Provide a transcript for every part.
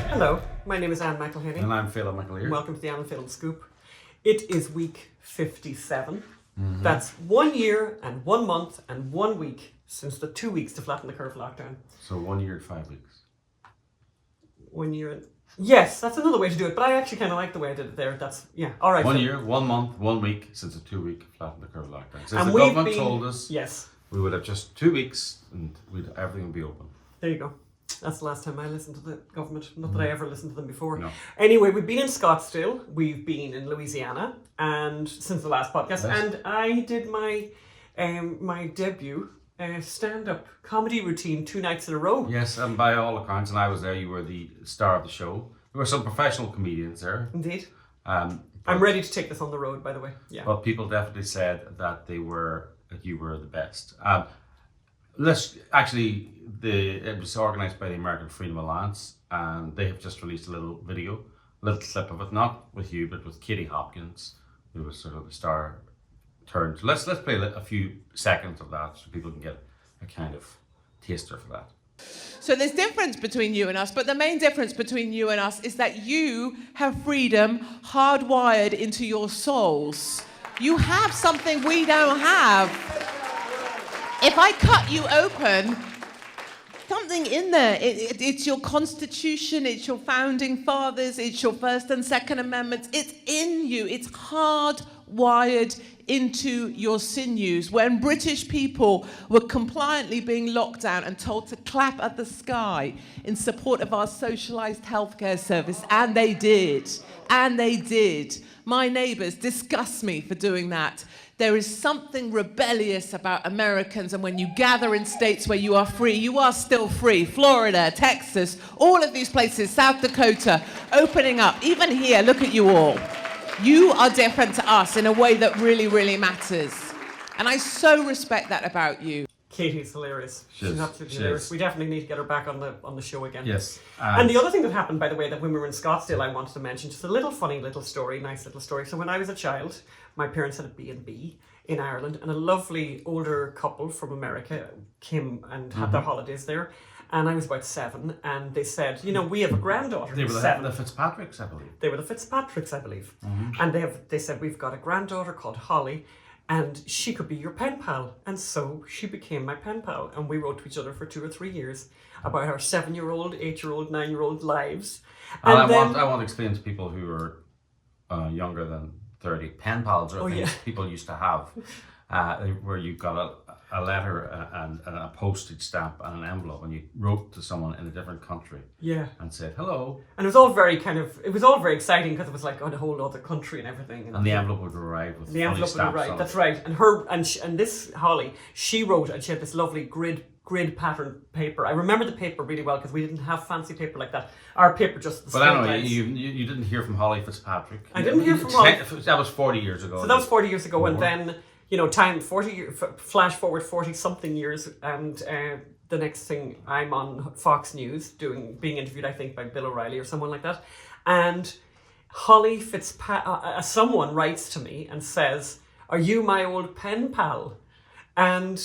Hello, my name is Anne McElhinney. And I'm Philip McAleer. Welcome to the Anne and Philip Scoop. It is week 57. That's 1 year and 1 month and 1 week since the 2 weeks to flatten the curve lockdown. So 1 year and 5 weeks. 1 year and... Yes, that's another way to do it, but I actually kind of like the way I did it there. That's, yeah, all right. 1 year, 1 month, 1 week since the 2 week flatten the curve lockdown. Since And the we've government been- told us Yes, we would have just 2 weeks and everything would be open. there you go. That's the last time I listened to the government. Not that I ever listened to them before. No. Anyway, we've been in Scottsdale. We've been in Louisiana, and since the last podcast, Yes. and I did my my debut stand-up comedy routine 2 nights in a row. Yes, and by all accounts, and I was there, you were the star of the show. There were some professional comedians there. Indeed. But, I'm ready to take this on the road, by the way. Yeah. But people definitely said that you were the best. It was organised by the American Freedom Alliance, and they have just released a little video, a little clip of it, not with you, but with Katie Hopkins, who was sort of the star turn. So let's play a few seconds of that so people can get a kind of taster for that. So there's difference between you and us, but the main difference between you and us is that you have freedom hardwired into your souls. You have something we don't have. If I cut you open, something in there, it's your constitution, it's your founding fathers, it's your First and Second Amendments, it's in you, it's hardwired into your sinews. When British people were compliantly being locked down and told to clap at the sky in support of our socialised healthcare service, and they did. My neighbours disgust me for doing that. There is something rebellious about Americans, and when you gather in states where you are free, you are still free. Florida, Texas, all of these places, South Dakota, opening up. Even here, look at you all. You are different to us in a way that really, really matters. And I so respect that about you. Katie's hilarious. She's absolutely hilarious. We definitely need to get her back on the show again. Yes. And the other thing that happened, by the way, that when we were in Scottsdale, I wanted to mention, just a little funny little story, nice little story. So when I was a child, my parents had a B&B in Ireland, and a lovely older couple from America came and had their holidays there. And I was about 7, and they said, you know, we have a granddaughter They who's were 7. the Fitzpatricks, I believe. They were the Fitzpatricks, I believe. And they said, we've got a granddaughter called Holly, and she could be your pen pal. And so she became my pen pal. And we wrote to each other for 2 or 3 years about our 7-year-old, 8-year-old, 9-year-old lives. And I want to explain to people who are younger than 30, pen pals are things people used to have, where you got a letter and a postage stamp and an envelope, and you wrote to someone in a different country. Yeah. And said hello. And it was all very exciting because it was like on a whole other country and everything. And the envelope would arrive with the envelope would arrive. That's right. And this Holly, she wrote, and she had this lovely grid pattern paper. I remember the paper really well because we didn't have fancy paper like that. Our paper just. But anyway, you didn't hear from Holly Fitzpatrick. I didn't hear from Holly. That was 40 years ago. So that was 40 years ago, and then flash forward 40 something years, and the next thing I'm on Fox News being interviewed, I think by Bill O'Reilly or someone like that, and Holly someone writes to me and says, "Are you my old pen pal?" And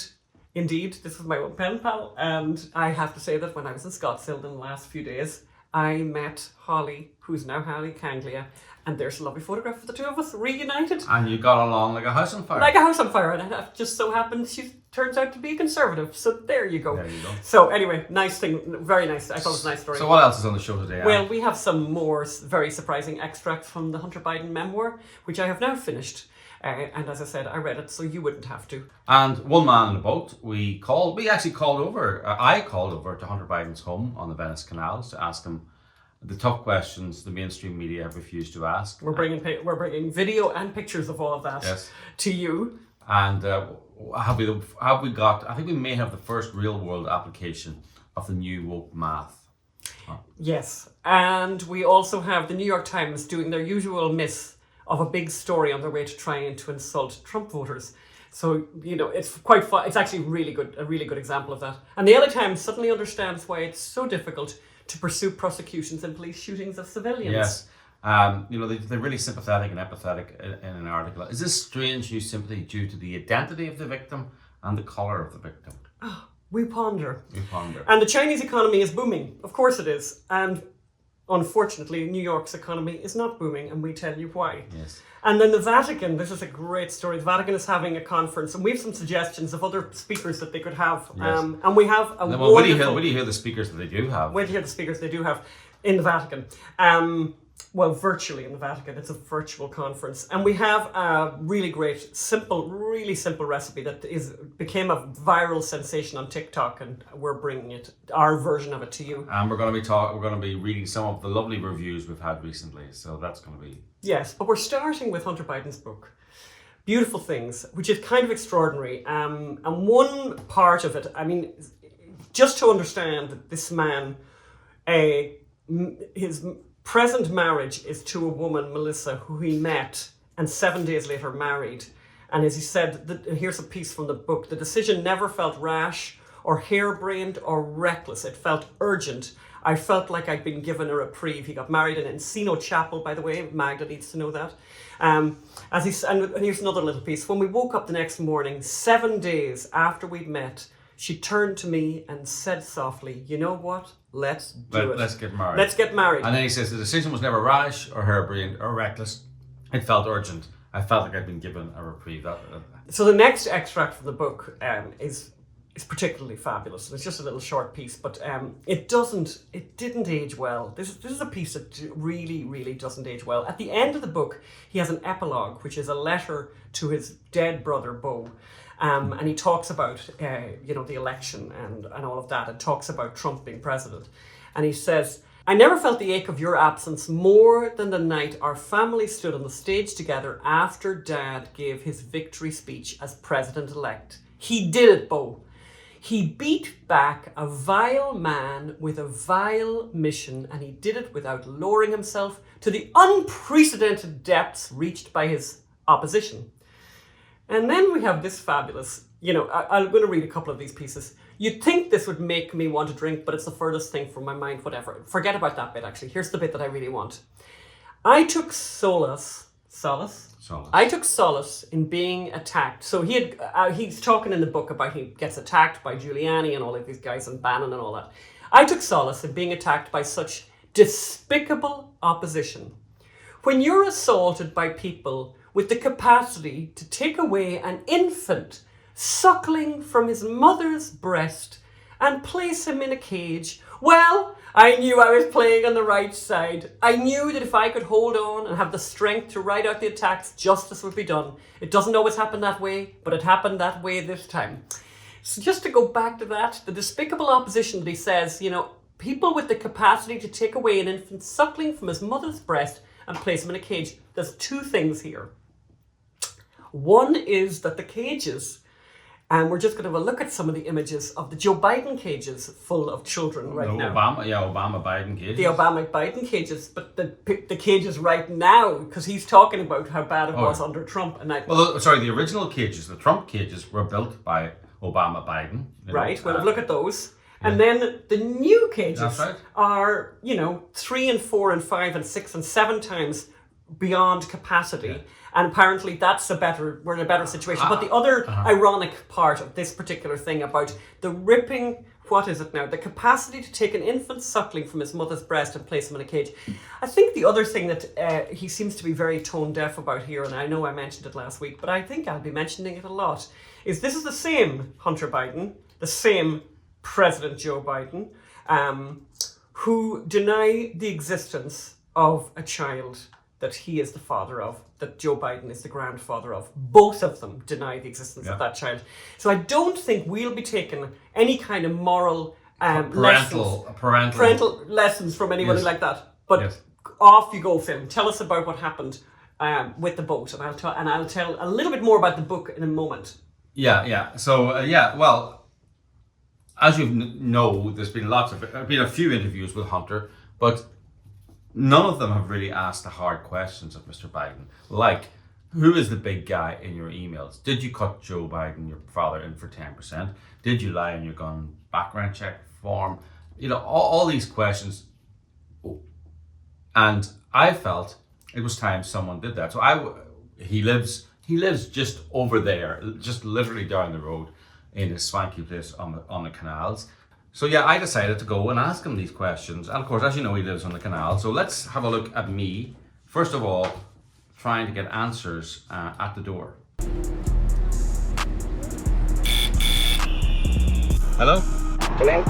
indeed, this was my old pen pal, and I have to say that when I was in Scottsdale in the last few days, I met Holly, who's now Holly Canglia, and there's a lovely photograph of the two of us reunited. And you got along like a house on fire. Like a house on fire, and it just so happens she turns out to be a conservative, so there you go. There you go. So anyway, nice thing, very nice. I thought it was a nice story. So what else is on the show today? Well, we have some more very surprising extracts from the Hunter Biden memoir, which I have now finished. And as I said, I read it, so you wouldn't have to. And one man in a boat, I called over to Hunter Biden's home on the Venice canals to ask him the tough questions the mainstream media have refused to ask. We're bringing video and pictures of all of that to you. And have we got? I think we may have the first real world application of the new woke math. Yes, and we also have the New York Times doing their usual miss of a big story on their way to trying to insult Trump voters. So, you know, it's quite fun. It's actually a really good example of that. And the LA Times suddenly understands why it's so difficult to pursue prosecutions in police shootings of civilians. Yes. They're really sympathetic and empathetic in an article. Is this strange new sympathy due to the identity of the victim and the colour of the victim? We ponder. We ponder. And the Chinese economy is booming. Of course it is. And unfortunately, New York's economy is not booming, and we tell you why. Yes. And then the Vatican, this is a great story. The Vatican is having a conference, and we have some suggestions of other speakers that they could have. Yes. And we have a Well, wonderful... where do you hear the speakers that they do have? Where do you hear the speakers they do have in the Vatican? Well, virtually in the Vatican. It's a virtual conference. And we have a really great, really simple recipe that became a viral sensation on TikTok, and we're bringing it, our version of it, to you. And we're going to be reading some of the lovely reviews we've had recently. So that's going to be... Yes, but we're starting with Hunter Biden's book, Beautiful Things, which is kind of extraordinary. And one part of it, I mean, just to understand that this man, his present marriage is to a woman, Melissa, who he met and 7 days later married. And as he said, here's a piece from the book, the decision never felt rash or harebrained or reckless. It felt urgent. I felt like I'd been given a reprieve. He got married in Encino Chapel, by the way. Magda needs to know that. And here's another little piece. When we woke up the next morning, 7 days after we'd met, she turned to me and said softly, you know what? Let's do it. Let's get married. Let's get married. And then he says, the decision was never rash or harebrained or reckless. It felt urgent. I felt like I'd been given a reprieve. So the next extract from the book is particularly fabulous. It's just a little short piece, but it didn't age well. This is a piece that really, really doesn't age well. At the end of the book, he has an epilogue, which is a letter to his dead brother, Beau. And he talks about, the election and all of that, and talks about Trump being president. And he says, I never felt the ache of your absence more than the night our family stood on the stage together after Dad gave his victory speech as president-elect. He did it, Beau. He beat back a vile man with a vile mission, and he did it without lowering himself to the unprecedented depths reached by his opposition. And then we have this fabulous, I'm going to read a couple of these pieces. You'd think this would make me want to drink, but it's the furthest thing from my mind, whatever. Forget about that bit, actually. Here's the bit that I really want. I took solace. I took solace in being attacked. So he's talking in the book about he gets attacked by Giuliani and all of these guys and Bannon and all that. I took solace in being attacked by such despicable opposition. When you're assaulted by people with the capacity to take away an infant suckling from his mother's breast and place him in a cage, well, I knew I was playing on the right side. I knew that if I could hold on and have the strength to ride out the attacks, justice would be done. It doesn't always happen that way, but it happened that way this time. So just to go back to that, the despicable opposition that he says, people with the capacity to take away an infant suckling from his mother's breast and place him in a cage. There's two things here. One is that the cages, and we're just going to have a look at some of the images of the Joe Biden cages full of children right now. Obama-Biden cages. The Obama-Biden cages, but the cages right now, because he's talking about how bad it was under Trump. And the original cages, the Trump cages, were built by Obama-Biden. Right, we'll look at those. Yeah. And then the new cages are, 3 and 4 and 5 and 6 and 7 times beyond capacity. Yeah. And apparently we're in a better situation. But the other ironic part of this particular thing about the ripping, what is it now? The capacity to take an infant suckling from his mother's breast and place him in a cage. I think the other thing that he seems to be very tone deaf about here, and I know I mentioned it last week, but I think I'll be mentioning it a lot, is this is the same Hunter Biden, the same President Joe Biden, who deny the existence of a child that he is the father of, that Joe Biden is the grandfather of. Both of them deny the existence of that child. So I don't think we'll be taking any kind of moral parental lessons from anybody like that. But off you go, Phil. Tell us about what happened with the boat, and I'll tell a little bit more about the book in a moment. Yeah. So well, as you know, there's been a few interviews with Hunter, but none of them have really asked the hard questions of Mr. Biden, like, who is the big guy in your emails? Did you cut Joe Biden, your father, in for 10%? Did you lie on your gun background check form? All these questions. And I felt it was time someone did that. So he lives just over there, just literally down the road in his swanky place on the canals. So yeah, I decided to go and ask him these questions. And of course, as you know, he lives on the canal. So let's have a look at me, first of all, trying to get answers at the door. Hello? Hello?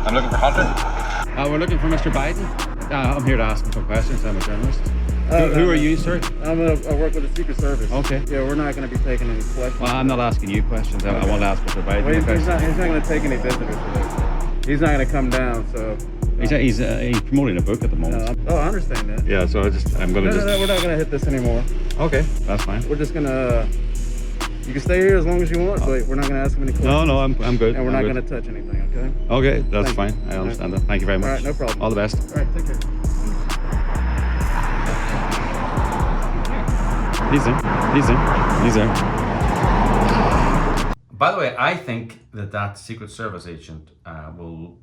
I'm looking for Hunter. We're looking for Mr. Biden. I'm here to ask him some questions. I'm a journalist. Who are you, sir? I work with the Secret Service. Okay. Yeah, we're not going to be taking any questions. Well, I'm not asking you questions. I want to ask Mr. Biden. Well, questions. he's not going to take any visitors today. He's not going to come down, so... He's promoting a book at the moment. I understand that. Yeah, so I'm going to No, we're not going to hit this anymore. Okay, that's fine. We're just going to... You can stay here as long as you want, but we're not going to ask him any questions. No, I'm good. And we're not going to touch anything, okay? Okay, that's Thank fine. you. I understand that. Thank you very much. All right, no problem. All the best. All right, take care. He's there. By the way, I think that Secret Service agent will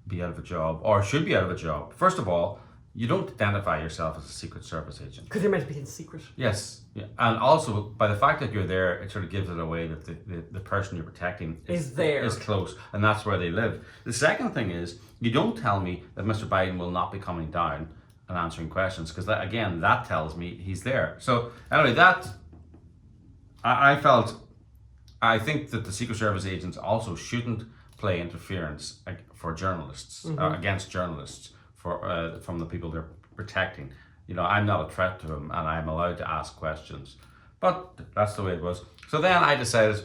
be out of a job, or should be out of a job. First of all, you don't identify yourself as a Secret Service agent. Because you're meant to be in secret. Yes, yeah. And also by the fact that you're there, it sort of gives it away that the person you're protecting Is there. is close, and that's where they live. The second thing is, you don't tell me that Mr. Biden will not be coming down and answering questions, because that tells me he's there. So anyway, I think that the Secret Service agents also shouldn't play interference for journalists, against journalists, from the people they're protecting. You know, I'm not a threat to them, and I'm allowed to ask questions. But that's the way it was. So then I decided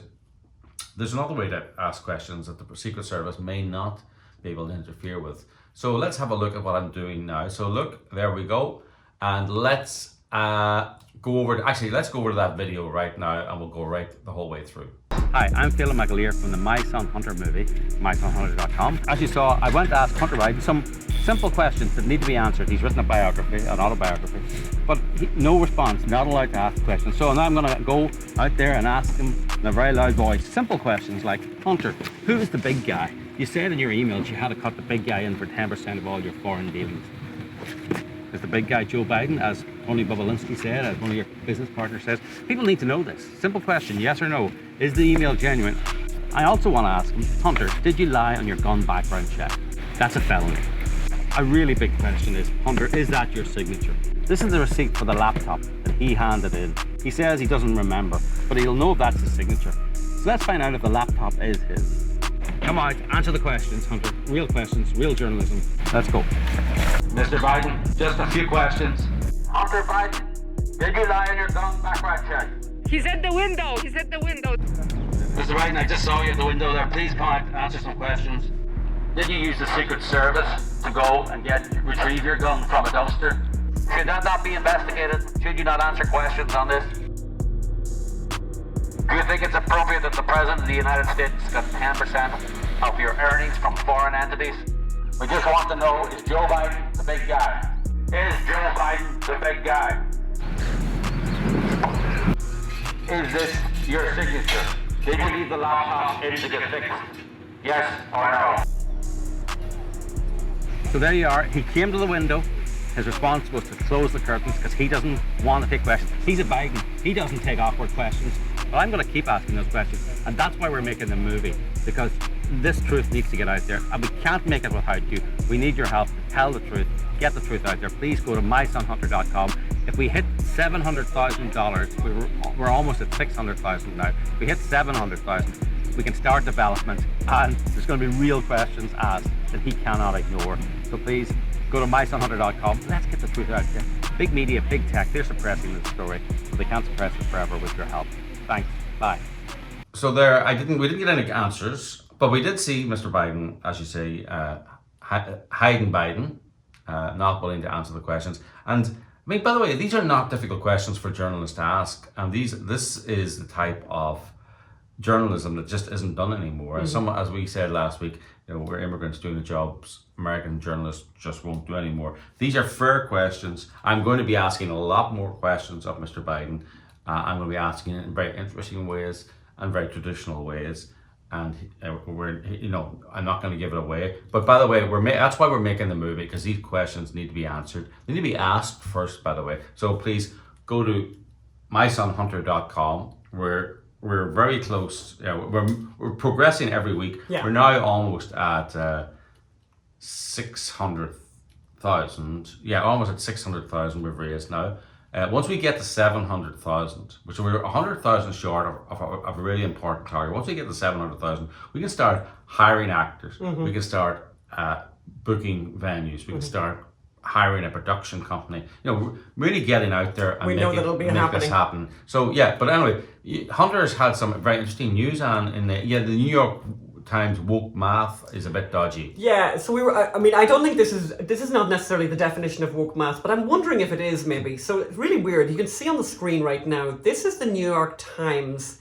there's another way to ask questions that the Secret Service may not be able to interfere with. So let's have a look at what I'm doing now. So look, there we go. And let's go over to that video right now, and we'll go right the whole way through. Hi, I'm Phelan McAleer from the My Son Hunter movie, mysonhunter.com. As you saw, I went to ask Hunter Biden some simple questions that need to be answered. He's written an autobiography, but no response, not allowed to ask questions. So now I'm going to go out there and ask him in a very loud voice simple questions like, Hunter, who is the big guy? You said in your emails you had to cut the big guy in for 10% of all your foreign dealings. Is the big guy Joe Biden, as Tony Bobolinsky said, as one of your business partners says? People need to know this. Simple question, yes or no. Is the email genuine? I also want to ask him, Hunter, did you lie on your gun background check? That's a felony. A really big question is, Hunter, is that your signature? This is the receipt for the laptop that he handed in. He says he doesn't remember, but he'll know if that's his signature. So let's find out if the laptop is his. Come out, answer the questions, Hunter. Real questions, real journalism. Let's go. Mr. Biden, just a few questions. Hunter Biden, did you lie on your gun background check? He's at the window. Mr. Biden, I just saw you at the window there. Please come out, answer some questions. Did you use the Secret Service to go and retrieve your gun from a dumpster? Should that not be investigated? Should you not answer questions on this? Do you think it's appropriate that the President of the United States got 10% of your earnings from foreign entities? We just want to know, is Joe Biden the big guy? Is Joe Biden the big guy? Is this your signature? Did you leave the laptop in to get fixed? Yes or no? So there you are. He came to the window. His response was to close the curtains because he doesn't want to take questions. He's a Biden. He doesn't take awkward questions. But I'm going to keep asking those questions. And that's why we're making the movie, because this truth needs to get out there. And we can't make it without you. We need your help to tell the truth, get the truth out there. Please go to mysonhunter.com. If we hit $700,000, we're almost at 600,000 now. If we hit 700,000, we can start development, and there's going to be real questions asked that he cannot ignore. So please go to mysonhunter.com. Let's get the truth out there. Big media, big tech, they're suppressing this story, but they can't suppress it forever with your help. Thanks. Bye. So there, we didn't get any answers, but we did see Mr. Biden, as you say, hiding Biden, not willing to answer the questions. And I mean, by the way, these are not difficult questions for journalists to ask, and this is the type of journalism that just isn't done anymore. As we said last week, we're immigrants doing the jobs American journalists just won't do anymore. These are fair questions. I'm going to be asking a lot more questions of Mr. Biden. I'm going to be asking it in very interesting ways and very traditional ways. And I'm not going to give it away. But by the way, that's why we're making the movie, because these questions need to be answered. They need to be asked first, by the way. So please go to mysonhunter.com, where we're very close. Yeah, we're progressing every week. Yeah. We're now almost at 600,000. Yeah, almost at 600,000 we've raised now. Once we get to 700,000, which we're 100,000 short of a really important target. Once we get to 700,000, we can start hiring actors. We can start booking venues. We can start hiring a production company. You know, really getting out there and We know that it'll be make this happening. happen. So yeah, but anyway, Hunter's had some very interesting news on in the New York Times woke math is a bit dodgy. Yeah, so we were. I mean, I don't think this is not necessarily the definition of woke math, but I'm wondering if it is maybe. So it's really weird. You can see on the screen right now. This is the New York Times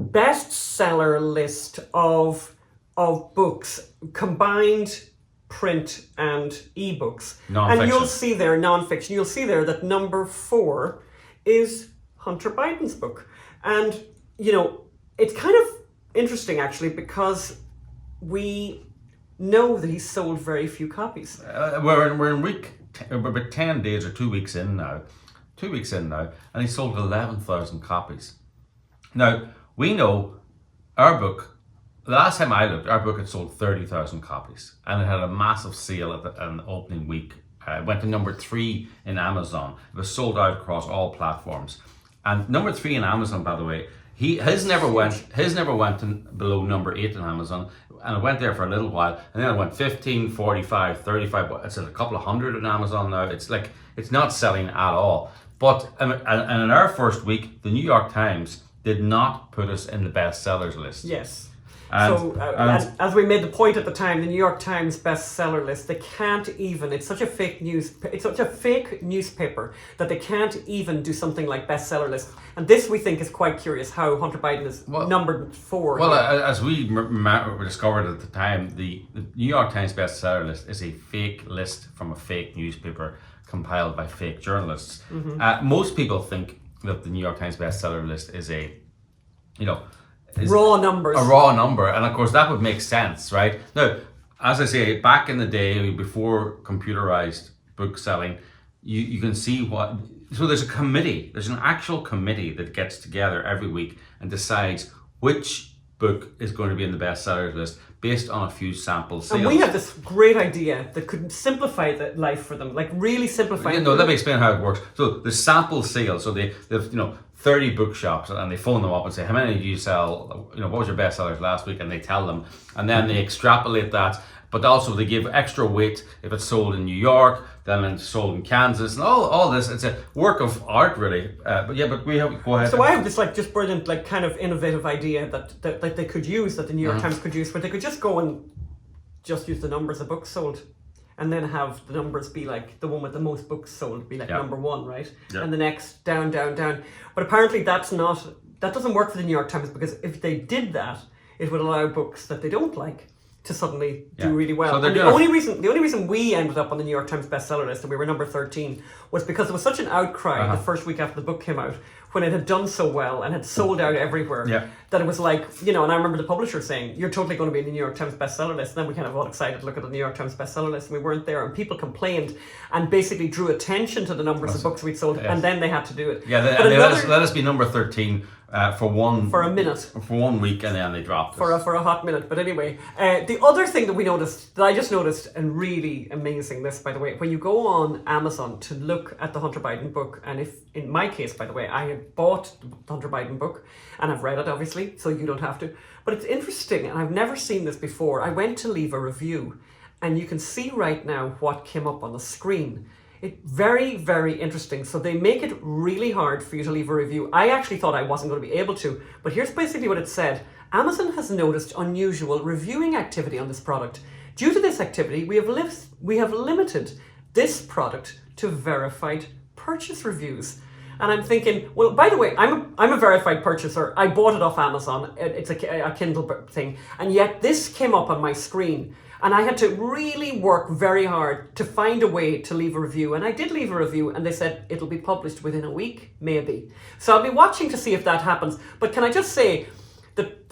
bestseller list of books, combined print and ebooks. Non-fiction. And you'll see there nonfiction. You'll see there that number 4 is Hunter Biden's book, and you know it's kind of interesting actually because we know that he's sold very few copies. We're in we're about 10 days or 2 weeks in now. 2 weeks in now, and he sold 11,000 copies. Now we know our book. The last time I looked, our book had sold 30,000 copies, and it had a massive sale at the opening week. It went to number 3 in Amazon. It was sold out across all platforms. And number 3 in Amazon, by the way, his never went below number 8 in Amazon, and it went there for a little while, and then it went 15, 45, 35. It's at a couple of hundred in Amazon now. It's like it's not selling at all. But and in our first week, the New York Times did not put us in the bestsellers list. Yes. And- So, as we made the point at the time, the New York Times bestseller list, they can't even, it's such a fake newspaper that they can't even do something like bestseller list. And this we think is quite curious, how Hunter Biden is numbered 4. Well, as we discovered at the time, the New York Times bestseller list is a fake list from a fake newspaper compiled by fake journalists. Most people think that the New York Times bestseller list is a, raw numbers. A raw number, and of course that would make sense, right? Now, as I say, back in the day, before computerized book selling, you can see what. So there's a committee. There's an actual committee that gets together every week and decides which book is going to be in the bestsellers list based on a few sample sales. And we had this great idea that could simplify the life for them, like really simplify. No, let me explain how it works. So the sample sales. So they've 30 bookshops, and they phone them up and say, how many did you sell? What was your bestsellers last week? And they tell them, and then they extrapolate that. But also they give extra weight if it's sold in New York, then it's sold in Kansas, and all this. It's a work of art, really. But we have go ahead. So I have this just brilliant, kind of innovative idea that they could use, that the New York Times could use, where they could just go and just use the numbers of books sold, and then have the numbers be like the one with the most books sold be like number 1, right? Yeah. And the next down. But apparently that doesn't work for the New York Times, because if they did that, it would allow books that they don't like to suddenly do really well. So and the only reason we ended up on the New York Times bestseller list, and we were number 13, was because there was such an outcry the first week after the book came out, when it had done so well and had sold out everywhere, that it was like, and I remember the publisher saying, you're totally going to be in the New York Times bestseller list. And then we kind of all excited to look at the New York Times bestseller list, and we weren't there, and people complained and basically drew attention to the numbers of books we'd sold, and then they had to do it. Yeah, they let us be number 13 for a minute. For 1 week, and then they dropped us. For a hot minute. But anyway, the other thing that I just noticed, and really amazing this, by the way, when you go on Amazon to look at the Hunter Biden book, and if, in my case, by the way, I had bought the Hunter Biden book, and I've read it, obviously, so you don't have to, but it's interesting, and I've never seen this before. I went to leave a review, and you can see right now what came up on the screen. It's very, very interesting. So they make it really hard for you to leave a review. I actually thought I wasn't going to be able to, but here's basically what it said. Amazon has noticed unusual reviewing activity on this product. Due to this activity, we have limited this product to verified purchase reviews. And I'm thinking, well, by the way, I'm a verified purchaser. I bought it off Amazon. It's a Kindle thing. And yet this came up on my screen. And I had to really work very hard to find a way to leave a review. And I did leave a review, and they said it'll be published within a week, maybe. So I'll be watching to see if that happens. But can I just say that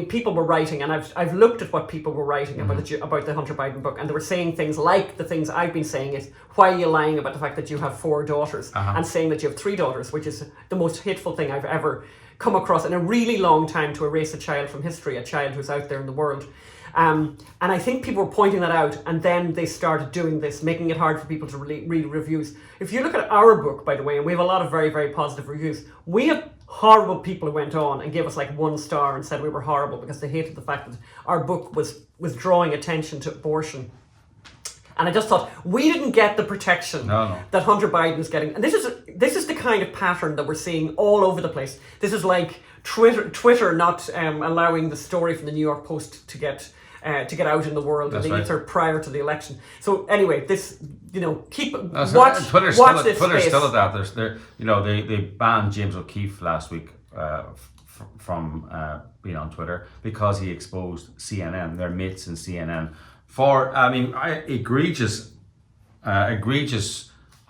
people were writing, and I've looked at what people were writing about the Hunter Biden book, and they were saying things like the things I've been saying is, why are you lying about the fact that you have 4 daughters and saying that you have 3 daughters, which is the most hateful thing I've ever come across in a really long time to erase a child from history, a child who's out there in the world. And I think people were pointing that out, and then they started doing this, making it hard for people to read reviews. If you look at our book, by the way, and we have a lot of very, very positive reviews, we have horrible people who went on and gave us like 1 star and said we were horrible because they hated the fact that our book was drawing attention to abortion. And I just thought, we didn't get the protection that Hunter Biden is getting. And this is the kind of pattern that we're seeing all over the place. This is like Twitter not allowing the story from the New York Post to get out in the world in the ether prior to the election. So anyway, this, watch Twitter's this space. Still at that. They banned James O'Keefe last week from being on Twitter because he exposed CNN, their mates in CNN, for egregious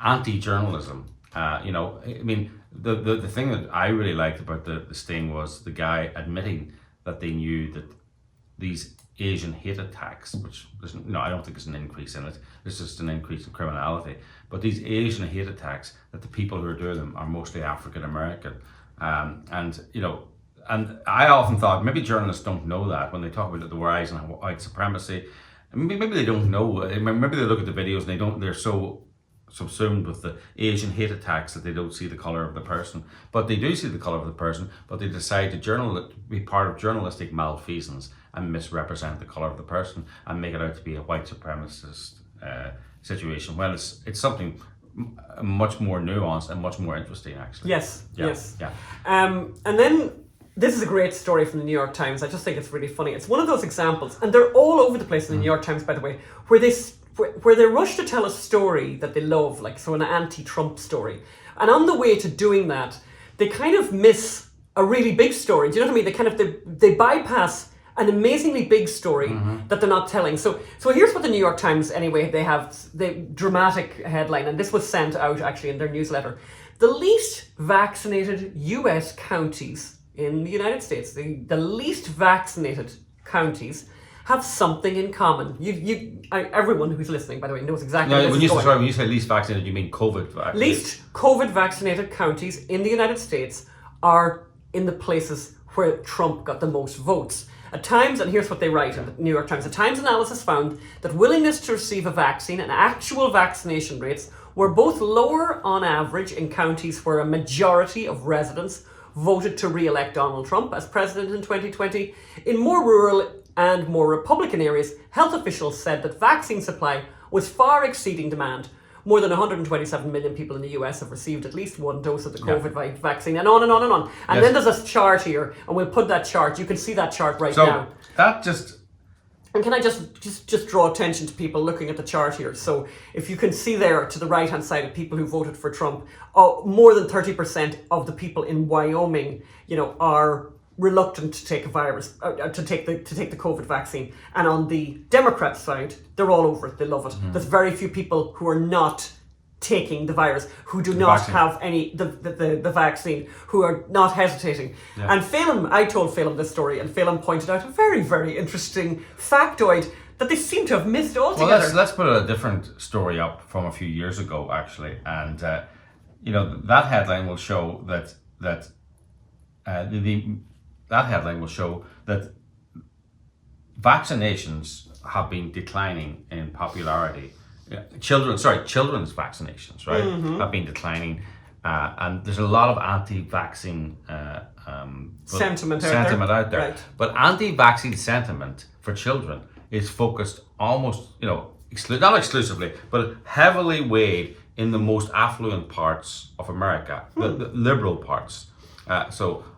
anti-journalism. The thing that I really liked about the sting was the guy admitting that they knew that these Asian hate attacks, which I don't think there's an increase in it, there's just an increase in criminality, but these Asian hate attacks, that the people who are doing them are mostly African American, and I often thought maybe journalists don't know that when they talk about the rise in white supremacy. Maybe they don't know. Maybe they look at the videos and they're so subsumed with the Asian hate attacks that they don't see the colour of the person. But they do see the colour of the person, but they decide to be part of journalistic malfeasance and misrepresent the colour of the person and make it out to be a white supremacist situation. Well, it's something much more nuanced and much more interesting, actually. Yes. Yeah. And then this is a great story from the New York Times. I just think it's really funny. It's one of those examples, and they're all over the place in the New York Times, by the way, where they rush to tell a story that they love, an anti-Trump story. And on the way to doing that, they kind of miss a really big story. Do you know what I mean? They bypass an amazingly big story that they're not telling. So here's what the New York Times, anyway, they have the dramatic headline, and this was sent out actually in their newsletter. The least vaccinated US counties in the United States, the least vaccinated counties have something in common. Everyone who's listening, by the way, knows exactly where this is going. When you say least vaccinated, you mean COVID vaccinated? Least COVID vaccinated counties in the United States are in the places where Trump got the most votes. At Times, and here's what they write in the New York Times, the Times analysis found that willingness to receive a vaccine and actual vaccination rates were both lower on average in counties where a majority of residents voted to re-elect Donald Trump as president in 2020. In more rural and more Republican areas, health officials said that vaccine supply was far exceeding demand. More than 127 million people in the US have received at least 1 dose of the COVID vaccine, and on and on and on. And then there's a chart here, and we'll put that chart. You can see that chart now. So that just... And can I just draw attention to people looking at the chart here? So if you can see there to the right-hand side of people who voted for Trump, more than 30% of the people in Wyoming, are reluctant to take to take the COVID vaccine. And on the Democrat side, they're all over it. They love it. There's very few people who are not taking the virus, who do not have any the vaccine, who are not hesitating. And Phelan, I told Phelan this story, and Phelan pointed out a very, very interesting factoid that they seem to have missed altogether. Well, let's put a different story up from a few years ago, actually, and that headline will show that vaccinations have been declining in popularity. Children's vaccinations, right, have been declining, and there's a lot of anti-vaccine sentiment out there. Right. But anti-vaccine sentiment for children is focused almost, not exclusively, but heavily weighed in the most affluent parts of America, the liberal parts.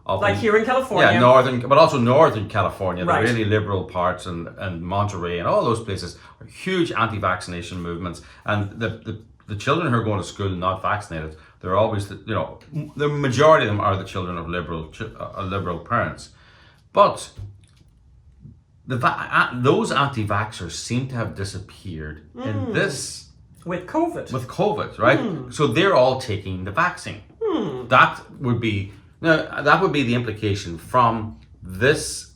Like here in California. But also northern California, Right. the really liberal parts, and Monterey and all those places are huge anti-vaccination movements. And the children who are going to school not vaccinated, they're always, the majority of them are the children of liberal parents. But those anti-vaxxers seem to have disappeared in this... With COVID, right? So they're all taking the vaccine. That would be the implication from this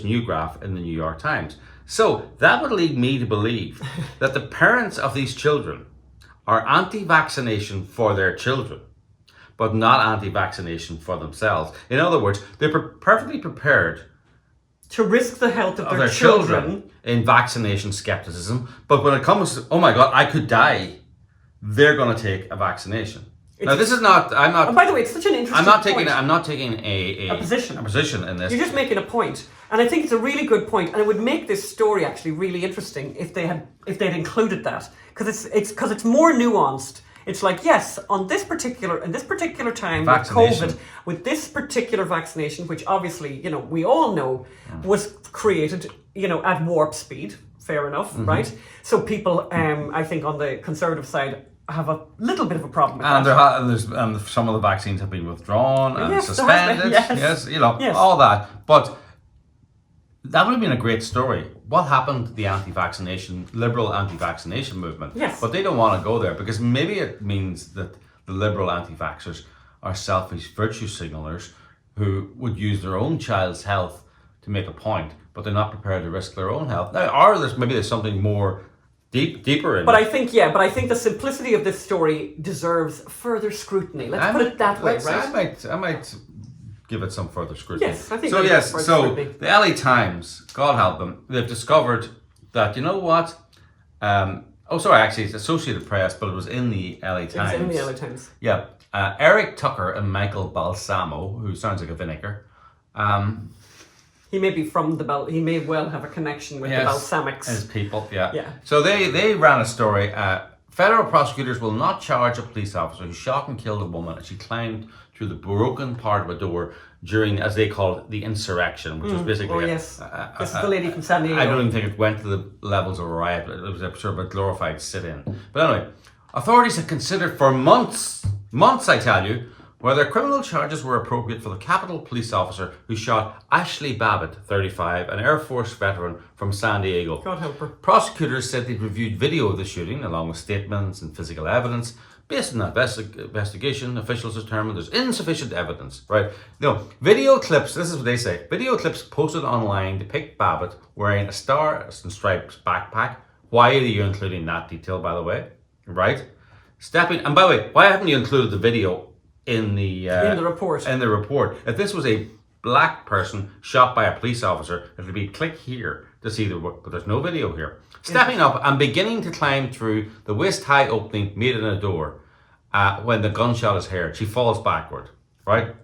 new graph in the New York Times. So that would lead me to believe that the parents of these children are anti-vaccination for their children, but not anti-vaccination for themselves. In other words, they're perfectly prepared to risk the health of their children in vaccination skepticism, but when it comes to, oh my God, I could die, they're going to take a vaccination. Now, this is not. I'm not. And by the way, it's such an interesting. I'm not taking a position in this. You're just making a point, and I think it's a really good point, and it would make this story actually really interesting if they'd included that, because it's more nuanced. It's like, yes, in this particular time with COVID, with this particular vaccination, which obviously, you know, we all know was created, you know, at warp speed. Fair enough, right? So people, I think, on the conservative side, have a little bit of a problem with that. And some of the vaccines have been withdrawn and suspended. Yes. All that. But that would have been a great story. What happened to the liberal anti-vaccination movement? Yes. But they don't want to go there because maybe it means that the liberal anti-vaxxers are selfish virtue signalers who would use their own child's health to make a point, but they're not prepared to risk their own health. Now, or there's something more deeper in but it. I think the simplicity of this story deserves further scrutiny. Let's put it that way, right? I might give it some further scrutiny. Yes, I think so. Yes, so scrutiny. The LA Times, God help them, they've discovered that, you know what? Actually, it's Associated Press, but it was in the LA Times. It's in the LA Times. Yeah, Eric Tucker and Michael Balsamo, who sounds like a vinegar. He may be from he may well have a connection with the Balsamics. His people, yeah. Yeah. So they ran a story. Federal prosecutors will not charge a police officer who shot and killed a woman as she climbed through the broken part of a door during, as they call it, the insurrection, which was basically... this is the lady from San Diego. I don't even think it went to the levels of a riot. It was a sort of a glorified sit-in. But anyway, authorities have considered for months, I tell you, whether criminal charges were appropriate for the Capitol police officer who shot Ashley Babbitt, 35, an Air Force veteran from San Diego. God help her. Prosecutors said they'd reviewed video of the shooting along with statements and physical evidence. Based on that investigation, officials determined there's insufficient evidence, right? Video clips, this is what they say, video clips posted online depict Babbitt wearing a Stars and Stripes backpack. Why are you including that detail, by the way? Right? And by the way, why haven't you included the video in the report? In the report. If this was a black person shot by a police officer, it would be click here to see the work, but there's no video here. Stepping up and beginning to climb through the waist-high opening made in a door when the gunshot is heard. She falls backward, right?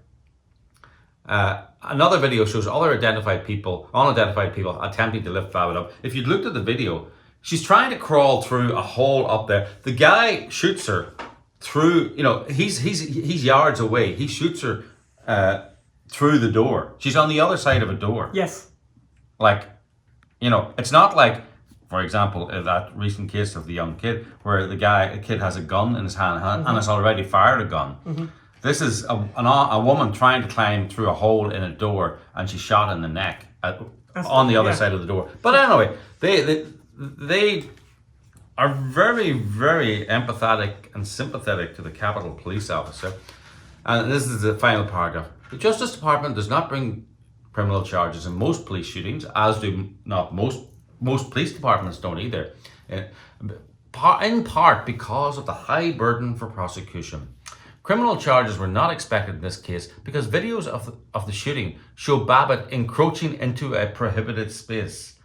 Another video shows unidentified people attempting to lift Babbitt up. If you'd looked at the video, she's trying to crawl through a hole up there. The guy shoots her through, he's yards away. He shoots her through the door. She's on the other side of a door. Yes. It's not like, for example, that recent case of the young kid where the kid has a gun in his hand and has already fired a gun. Mm-hmm. This is a woman trying to climb through a hole in a door and she's shot in the neck on the other side of the door. But anyway, they are very, very empathetic and sympathetic to the Capitol police officer. And this is the final paragraph. The Justice Department does not bring criminal charges in most police shootings, as do not most police departments don't either, in part because of the high burden for prosecution. Criminal charges were not expected in this case because videos of the shooting show Babbitt encroaching into a prohibited space.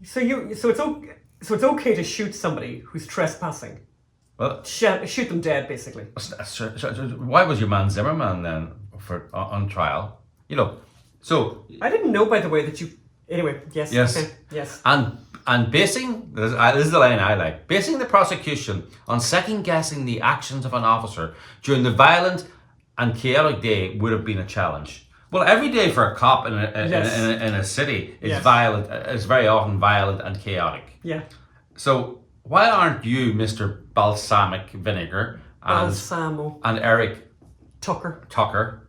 So it's okay to shoot somebody who's trespassing. Well, shoot them dead, basically. Why was your man Zimmerman then on trial? So I didn't know, by the way, that you. Anyway, yes. Okay, yes. And basing this is the line I like. Basing the prosecution on second guessing the actions of an officer during the violent and chaotic day would have been a challenge. Well, every day for a cop in a city is violent. Is very often violent and chaotic. Yeah. So why aren't you, Mr. Balsamic Vinegar and Eric Tucker?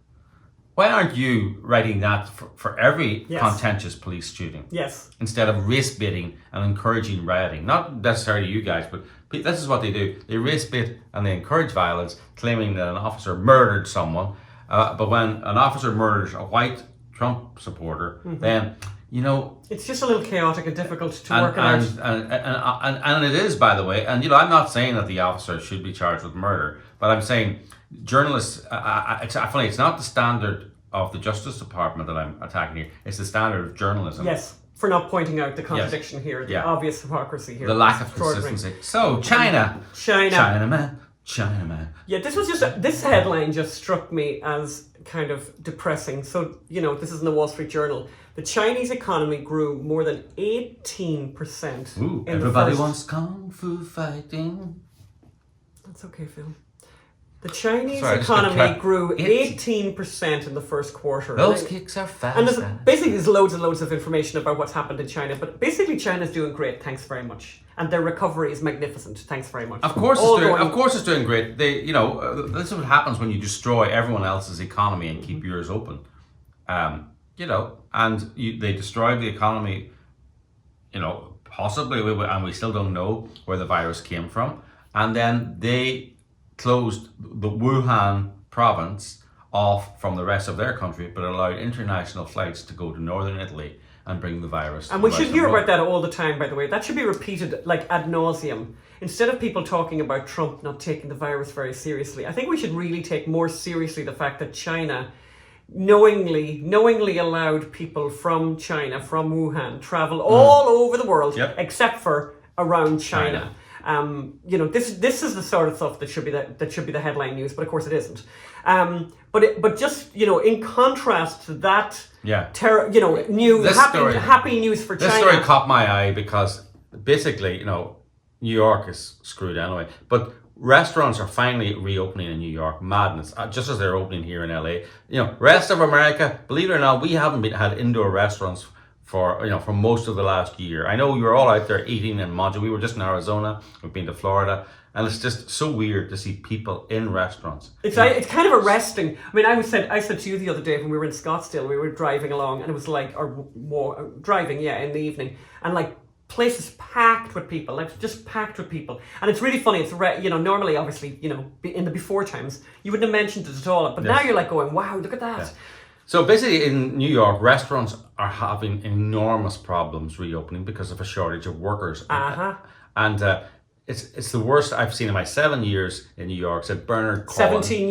Why aren't you writing that for every contentious police shooting? Yes. Instead of race baiting and encouraging rioting. Not necessarily you guys, but this is what they do. They race bait and they encourage violence, claiming that an officer murdered someone. But when an officer murders a white Trump supporter, then you know, It's just a little chaotic and difficult to work it out. and it is, by the way. And you know, I'm not saying that the officer should be charged with murder, but I'm saying journalists. It's not the standard of the Justice Department that I'm attacking here. It's the standard of journalism. Yes, for not pointing out the contradiction here, the obvious hypocrisy here. The lack of Extraordinary. consistency. So China. Chinaman. Yeah, this headline just struck me as kind of depressing. So, you know, this is in the Wall Street Journal. The Chinese economy grew more than 18% Ooh, in everybody the first... wants kung fu fighting. That's okay, Phil. The Chinese Sorry, I just economy got grew 18% in the first quarter. Those And kicks are fast. And there's loads and loads of information about what's happened in China, but basically China's doing great, thanks very much. And their recovery is magnificent, thanks very much. Of course it's doing great. They, you know, this is what happens when you destroy everyone else's economy and keep yours open. You know, and they destroyed the economy, you know, possibly, and we still don't know where the virus came from. And then they closed the Wuhan province off from the rest of their country, but allowed international flights to go to northern Italy and bring the virus. And we should hear about that all the time, by the way. That should be repeated like ad nauseum. Instead of people talking about Trump not taking the virus very seriously, I think we should really take more seriously the fact that China knowingly allowed people from China, from Wuhan, travel all over the world, except for around China. You know, this is the sort of stuff that should be the headline news, but of course it isn't. But just, you know, in contrast to that, happy news for China. This story caught my eye because basically, you know, New York is screwed anyway, but restaurants are finally reopening in New York. Madness, just as they're opening here in LA. You know, rest of America, believe it or not, we haven't had indoor restaurants for most of the last year. I know you were all out there eating and munching. We were just in Arizona. We've been to Florida, and it's just so weird to see people in restaurants. It's kind of arresting. I mean, I said to you the other day when we were in Scottsdale, we were driving along, and it was like driving in the evening, and like places packed with people, like just packed with people. And it's really funny. It's normally, obviously, you know, in the before times, you wouldn't have mentioned it at all, but now you're like going, wow, look at that. Yeah. So basically in New York, restaurants are having enormous problems reopening because of a shortage of workers. And it's the worst I've seen in my 7 years in New York, said Bernard Cohen. 17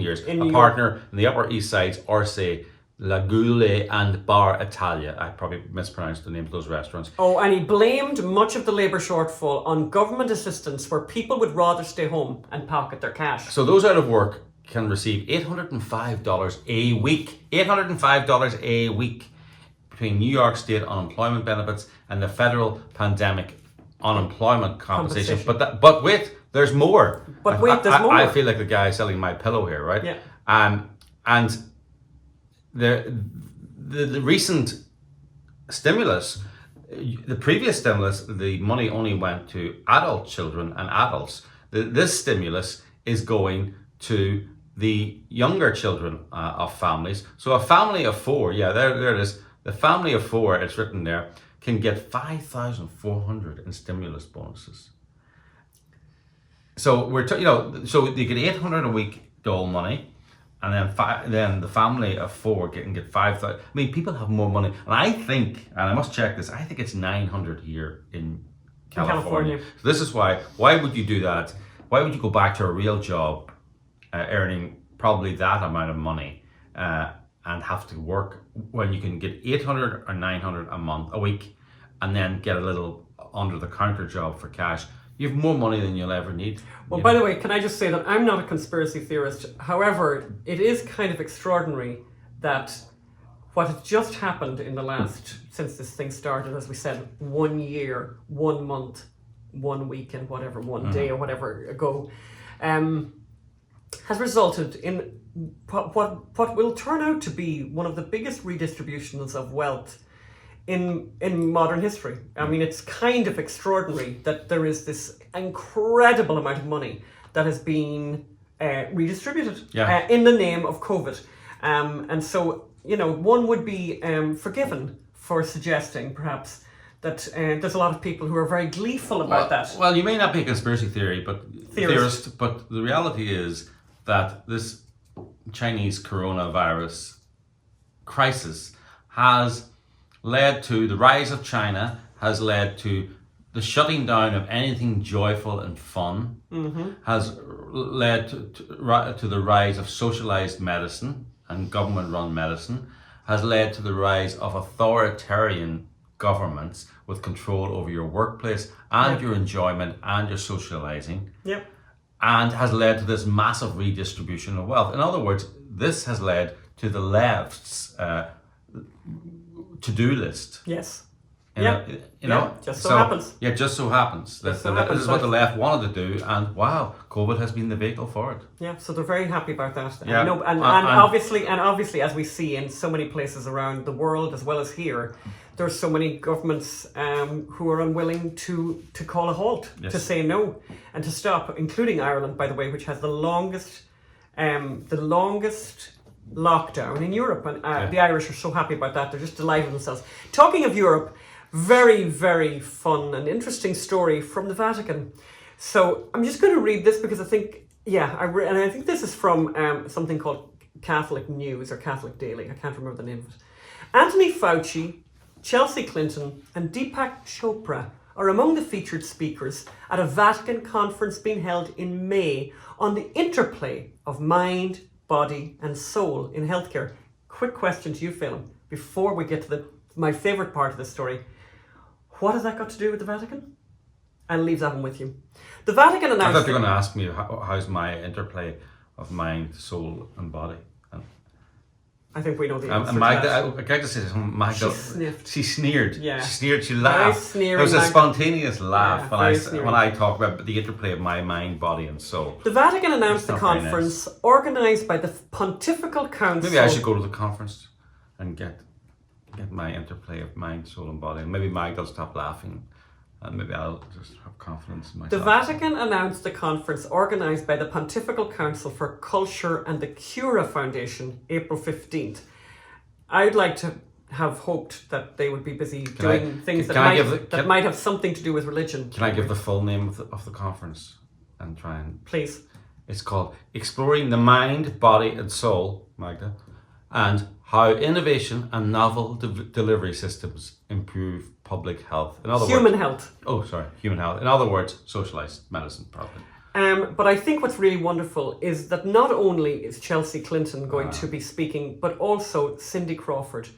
years. In a partner in the Upper East Side's Orsay, La Goule and Bar Italia. I probably mispronounced the name of those restaurants. Oh, and he blamed much of the labour shortfall on government assistance where people would rather stay home and pocket their cash. So those out of work can receive $805 a week. $805 a week between New York State unemployment benefits and the federal pandemic unemployment compensation. But wait, there's more. But wait, there's more. I feel like the guy selling my pillow here, right? Yeah. And the recent stimulus, the previous stimulus, the money only went to adult children and adults. This stimulus is going to the younger children of families. So a family of four, there it is. The family of four, it's written there, can get $5,400 in stimulus bonuses. So so they get $800 a week dole money, and then the family of four can get $5,000. I mean, people have more money, and I think, and I must check this, I think it's $900 here in California. So this is why would you do that? Why would you go back to a real job, earning probably that amount of money, and have to work when you can get $800 or $900 a week, and then get a little under-the-counter job for cash? You have more money than you'll ever need. Well, by the way, can I just say that I'm not a conspiracy theorist. However, it is kind of extraordinary that what has just happened in the last, since this thing started, as we said, 1 year, 1 month, 1 week, and whatever, one day or whatever ago, has resulted in what will turn out to be one of the biggest redistributions of wealth in modern history. I mean, it's kind of extraordinary that there is this incredible amount of money that has been redistributed in the name of COVID. And so, you know, one would be forgiven for suggesting, perhaps, that there's a lot of people who are very gleeful about that. Well, you may not be a conspiracy theorist, but the reality is that this Chinese coronavirus crisis has led to the rise of China, has led to the shutting down of anything joyful and fun, has led to the rise of socialized medicine and government-run medicine, has led to the rise of authoritarian governments with control over your workplace and your enjoyment and your socializing. Yep. And has led to this massive redistribution of wealth. In other words, this has led to the left's to-do list. Yes. You know, just so happens. Yeah, just so happens. This is what the left wanted to do, and wow, COVID has been the vehicle for it. Yeah, so they're very happy about that. Yeah. And obviously, as we see in so many places around the world as well as here, there's so many governments who are unwilling to call a halt, to say no, and to stop, including Ireland, by the way, which has the longest lockdown in Europe, and the Irish are so happy about that. They're just delighted themselves. Talking of Europe, very, very fun and interesting story from the Vatican. So I'm just going to read this because I think, I think this is from something called Catholic News or Catholic Daily. I can't remember the name of it. Anthony Fauci, Chelsea Clinton and Deepak Chopra are among the featured speakers at a Vatican conference being held in May on the interplay of mind, body and soul in healthcare. Quick question to you, Phelan, before we get to my favourite part of the story. What has that got to do with the Vatican? I'll leave that one with you. The Vatican announced... I thought you were going to ask me how's my interplay of mind, soul and body. I think we know the answer and Magda, I can just say something. Magda, she sneered. Yeah. She sneered. She laughed. There was a spontaneous laugh when I talk about the interplay of my mind, body, and soul. The Vatican announced the conference organised by the Pontifical Council. Maybe I should go to the conference and get my interplay of mind, soul, and body. And maybe Magda will stop laughing. And maybe I'll just have confidence in myself. The Vatican announced the conference organised by the Pontifical Council for Culture and the Cura Foundation, April 15th. I'd like to have hoped that they would be busy doing things that might have something to do with religion. Can I give the full name of the conference and try and... Please. It's called Exploring the Mind, Body and Soul, Magda, and How Innovation and Novel Delivery Systems Improve Public Health. In other words, human health. Oh, sorry, human health. In other words, socialized medicine, probably. But I think what's really wonderful is that not only is Chelsea Clinton going to be speaking, but also Cindy Crawford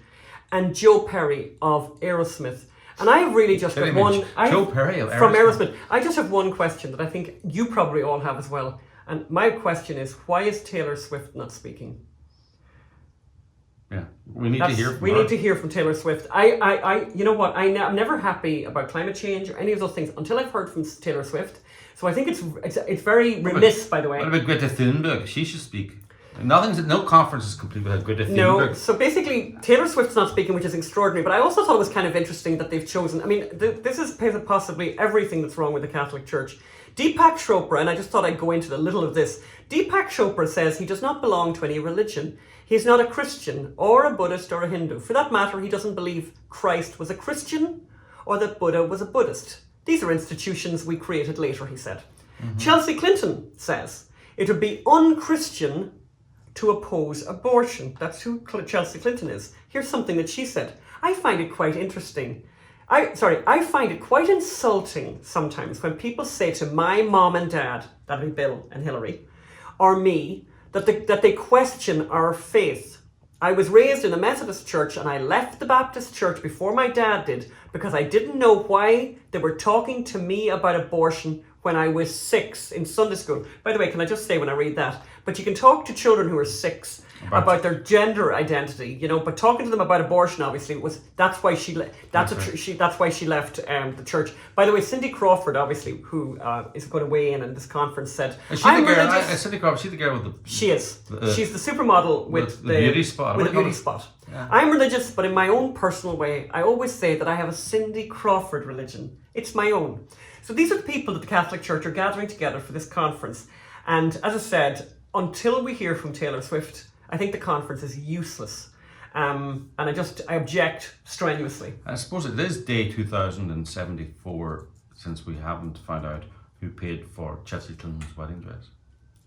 and Joe Perry of Aerosmith. And I have really just got one... Joe Perry of Aerosmith. From Aerosmith. I just have one question that I think you probably all have as well. And my question is, why is Taylor Swift not speaking? Yeah, we need to hear from her. We need to hear from Taylor Swift. You know what? I'm never happy about climate change or any of those things until I've heard from Taylor Swift. So I think it's very remiss, by the way. What about Greta Thunberg? She should speak. No conference is complete without Greta Thunberg. No, so basically Taylor Swift's not speaking, which is extraordinary. But I also thought it was kind of interesting that they've chosen. I mean, this is possibly everything that's wrong with the Catholic Church. Deepak Chopra, and I just thought I'd go into a little of this. Deepak Chopra says he does not belong to any religion. He's not a Christian or a Buddhist or a Hindu. For that matter, he doesn't believe Christ was a Christian or that Buddha was a Buddhist. These are institutions we created later, he said. Mm-hmm. Chelsea Clinton says it would be un-Christian to oppose abortion. That's who Chelsea Clinton is. Here's something that she said. I find it quite interesting. I find it quite insulting sometimes when people say to my mom and dad, that'd be Bill and Hillary, or me, that they question our faith. I was raised in a Methodist church and I left the Baptist church before my dad did because I didn't know why they were talking to me about abortion when I was 6 in Sunday school. By the way, can I just say when I read that, but you can talk to children who are 6 about their gender identity, but talking to them about abortion obviously that's why she left the church. By the way, Cindy Crawford, obviously, who is going to weigh in this conference, said, Cindy Crawford, she's the girl with the... She is. She's the supermodel with the beauty spot. With a beauty spot. Yeah. I'm religious, but in my own personal way, I always say that I have a Cindy Crawford religion. It's my own. So these are the people that the Catholic Church are gathering together for this conference. And as I said, until we hear from Taylor Swift, I think the conference is useless. And I object strenuously. I suppose it is day 2074 since we haven't found out who paid for Chelsea Clinton's wedding dress.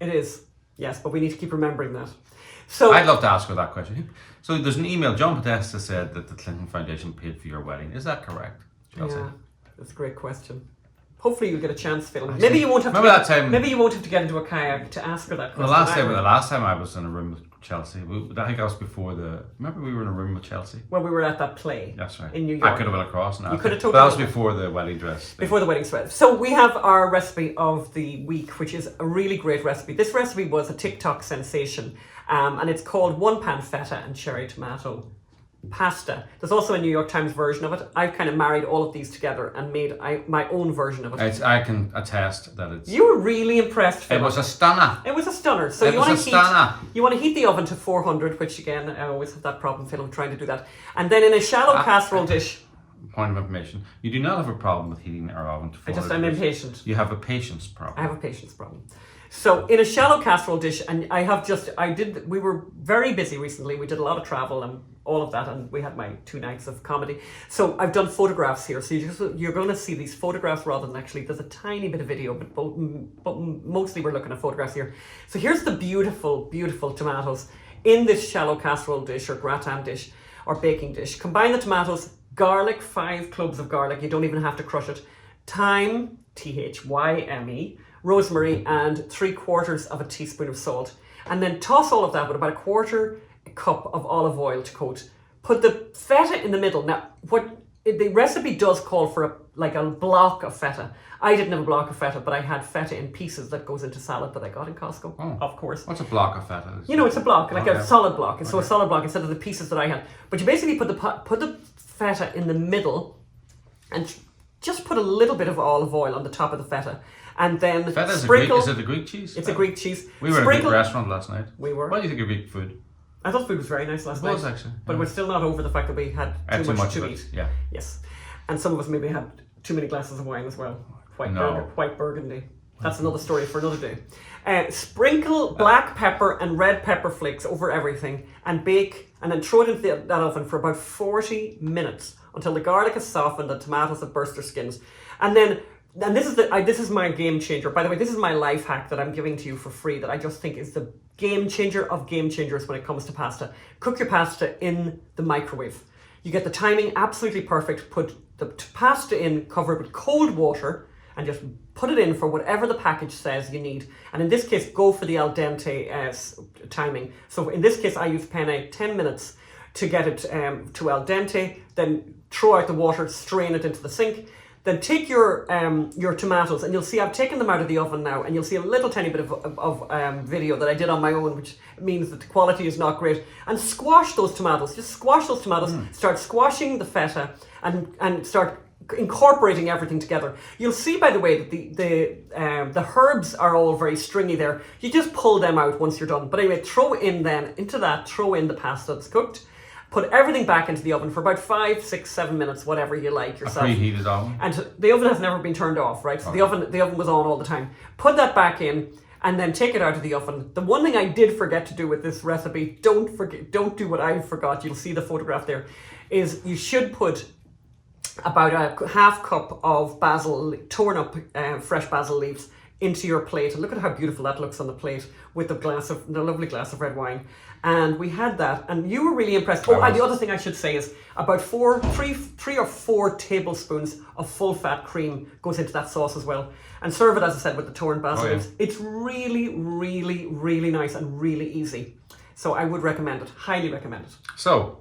It is. Yes, but we need to keep remembering that. So I'd love to ask her that question. So there's an email. John Podesta said that the Clinton Foundation paid for your wedding. Is that correct, Chelsea? yeah, that's a great question. Hopefully you'll get a chance, Phil. Maybe you won't have Remember that time- Maybe you won't have to get into a kayak to ask her that question. The last time I was in a room with Chelsea, I think that was before remember we were in a room with Chelsea? When we were at that play. That's right. In New York. I could have went across now. You could have But totally that was done that. before the wedding dress. Before the wedding sweat. So we have our recipe of the week, which is a really great recipe. This recipe was a TikTok sensation, and it's called 1-pan feta and cherry tomato pasta. There's also a New York Times version of it. I've kind of married all of these together and made my own version of it. I can attest that it's... You were really impressed, Phil. It was a stunner. It was a stunner. So It you was want a to stunner. heat. You want to heat the oven to 400, which again I always have that problem, Phil. I'm trying to do that, and then in a shallow casserole dish. Point of information. You do not have a problem with heating our oven to 400 I'm degrees. impatient. You have a patience problem. I have a patience problem. So in a shallow casserole dish, and we were very busy recently. We did a lot of travel and all of that, and we had my 2 nights of comedy. So I've done photographs here. So you're going to see these photographs rather than actually, there's a tiny bit of video, but mostly we're looking at photographs here. So here's the beautiful, beautiful tomatoes in this shallow casserole dish or gratin dish or baking dish. Combine the tomatoes, garlic, 5 cloves of garlic. You don't even have to crush it. Thyme, Thyme, rosemary, and 3/4 of a teaspoon of salt. And then toss all of that with about a 1/4 cup of olive oil to coat. Put the feta in the middle. Now, the recipe does call for a block of feta. I didn't have a block of feta, but I had feta in pieces that goes into salad that I got in Costco, of course. What's a block of feta? You know, it's a block, like a solid block. And so a solid block instead of the pieces that I had. But you basically put the feta in the middle and just put a little bit of olive oil on the top of the feta. And then Feta sprinkle. Is it a Greek cheese? It's a Greek cheese. We were in a Greek restaurant last night. We were. What do you think of Greek food? I thought food was very nice last night. It was actually. But we're still not over the fact that we had too much to eat. Yeah. Yes. And some of us maybe had too many glasses of wine as well. White burgundy. That's another story for another day. Sprinkle black pepper and red pepper flakes over everything and bake, and then throw it into that oven for about 40 minutes until the garlic is softened and tomatoes have burst their skins. And this is my game changer. By the way, this is my life hack that I'm giving to you for free that I just think is the game changer of game changers when it comes to pasta. Cook your pasta in the microwave. You get the timing absolutely perfect. Put the pasta in, cover it with cold water, and just put it in for whatever the package says you need. And in this case, go for the al dente timing. So in this case, I use penne 10 minutes to get it to al dente, then throw out the water, strain it into the sink. Then take your tomatoes, and you'll see I've taken them out of the oven now, and you'll see a little tiny bit of video that I did on my own, which means that the quality is not great. And squash those tomatoes. Just squash those tomatoes. Start squashing the feta, and start incorporating everything together. You'll see, by the way, that the herbs are all very stringy there. You just pull them out once you're done. But anyway, throw in the pasta that's cooked. Put everything back into the oven for about 5, 6, 7 minutes, whatever you like yourself. A preheated oven? And the oven has never been turned off, right? So the oven was on all the time. Put that back in and then take it out of the oven. The one thing I did forget to do with this recipe, don't do what I forgot, you'll see the photograph there, is you should put about a half cup of basil, torn up fresh basil leaves into your plate. And look at how beautiful that looks on the plate with the lovely glass of red wine. And we had that, and you were really impressed. Oh, and the other thing I should say is about 3 or 4 tablespoons of full fat cream goes into that sauce as well. And serve it, as I said, with the torn basil leaves. It's really, really, really nice and really easy. So I would recommend it, highly recommend it. So,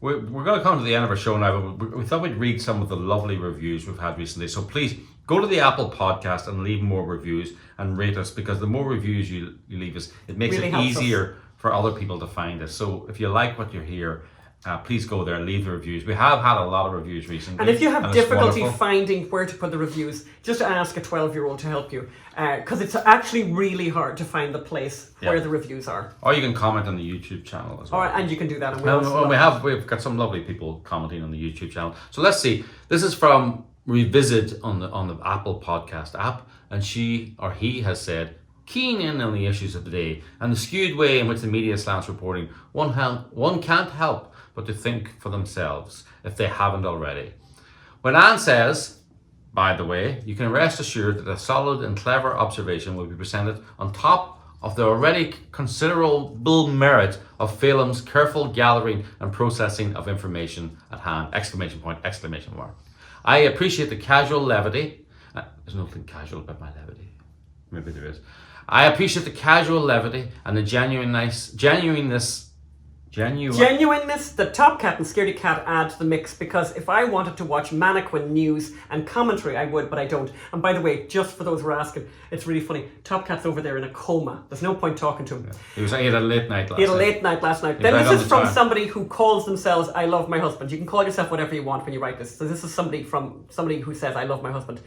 we're going to come to the end of our show now, but we thought we'd read some of the lovely reviews we've had recently. So please, go to the Apple podcast and leave more reviews and rate us, because the more reviews you leave us, it makes really it easier for other people to find us. So if you like what you hear, please go there and leave the reviews. We have had a lot of reviews recently. And if you have difficulty finding where to put the reviews, just ask a 12-year-old to help you, because it's actually really hard to find the place where the reviews are. Or you can comment on the YouTube channel as well. And you can do that. And we've got some lovely people commenting on the YouTube channel. So let's see. This is from Revisit on the Apple Podcast app, and she or he has said, keen in on the issues of the day and the skewed way in which the media slants reporting, one can't help but to think for themselves if they haven't already. When Anne says, by the way, you can rest assured that a solid and clever observation will be presented on top of the already considerable merit of Phelim's careful gathering and processing of information at hand! Exclamation point, exclamation mark. I appreciate the casual levity. There's nothing casual about my levity. Maybe there is. I appreciate the casual levity and the genuineness that Top Cat and Scaredy Cat add to the mix, because if I wanted to watch mannequin news and commentary, I would, but I don't. And by the way, just for those who are asking, it's really funny. Top Cat's over there in a coma. There's no point talking to him. He had a late night last night. Then this is from somebody who calls themselves "I love my husband." You can call yourself whatever you want when you write this. So this is somebody who says "I love my husband."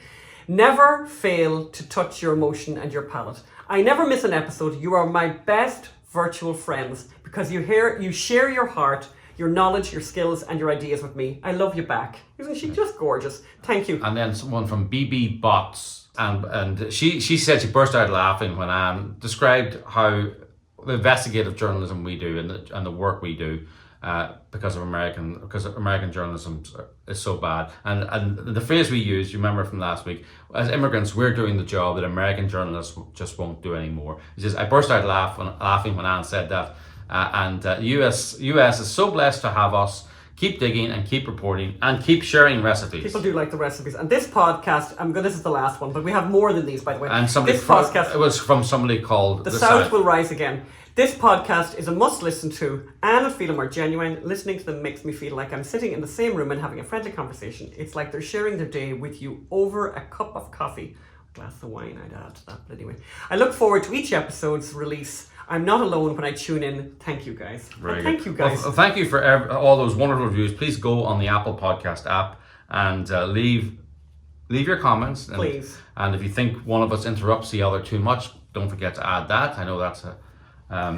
Never fail to touch your emotion and your palate. I never miss an episode. You are my best virtual friends because you share your heart, your knowledge, your skills, and your ideas with me. I love you back. Isn't she just gorgeous? Thank you. And then someone from BB Bots, and she said she burst out laughing when Anne described how the investigative journalism we do and the work we do because American journalism is so bad. And the phrase we used, you remember from last week, as immigrants, we're doing the job that American journalists just won't do anymore. It says, I burst out laughing when Anne said that. US is so blessed to have us. Keep digging and keep reporting and keep sharing recipes. People do like the recipes. And this podcast, this is the last one, but we have more than these, by the way. And podcast, it was from somebody called The South Will Rise Again. This podcast is a must listen to. Anne and Phelim are genuine. Listening to them makes me feel like I'm sitting in the same room and having a friendly conversation. It's like they're sharing their day with you over a cup of coffee. A glass of wine, I'd add to that, but anyway. I look forward to each episode's release. I'm not alone when I tune in. Thank you, guys. Thank you, guys. Well, thank you for all those wonderful reviews. Please go on the Apple Podcast app and leave your comments. Please. And if you think one of us interrupts the other too much, don't forget to add that. I know that's a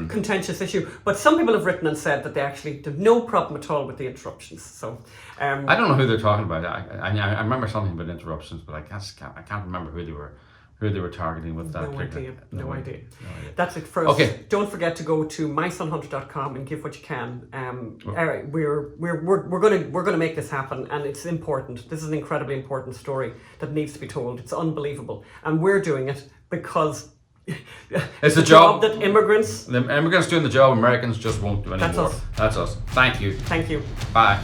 contentious issue, but some people have written and said that they actually have no problem at all with the interruptions. So I don't know who they're talking about. I remember something about interruptions, but I can't remember who they were targeting with that. No idea. That's it for us. Okay. Don't forget to go to mysonhunter.com and give what you can. We're gonna make this happen, and it's important. This is an incredibly important story that needs to be told. It's unbelievable, and we're doing it because it's the job that immigrants doing the job Americans just won't do anymore. That's us. Thank you. Thank you. Bye.